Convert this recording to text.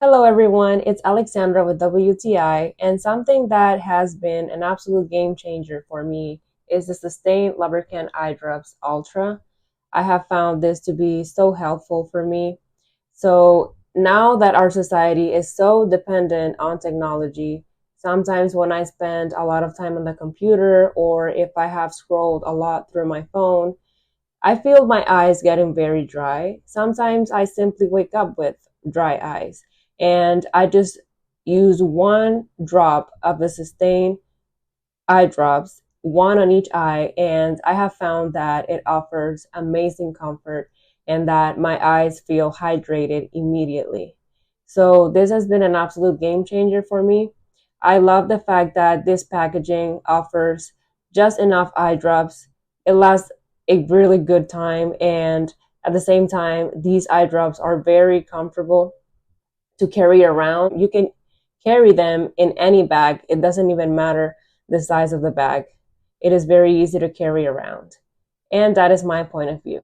Hello everyone, it's Alexandra with WTI, and something that has been an absolute game changer for me is the Systane Lubricant Eye Drops Ultra. I have found this to be so helpful for me. So now that our society is so dependent on technology, sometimes when I spend a lot of time on the computer or if I have scrolled a lot through my phone, I feel my eyes getting very dry. Sometimes I simply wake up with dry eyes and I just use one drop of the Systane eye drops, one on each eye, and I have found that it offers amazing comfort and that my eyes feel hydrated immediately. So this has been an absolute game changer for me. I love the fact that this packaging offers just enough eye drops. It lasts a really good time, and at the same time, these eye drops are very comfortable to carry around. You can carry them in any bag. It doesn't even matter the size of the bag. It is very easy to carry around. And that is my point of view.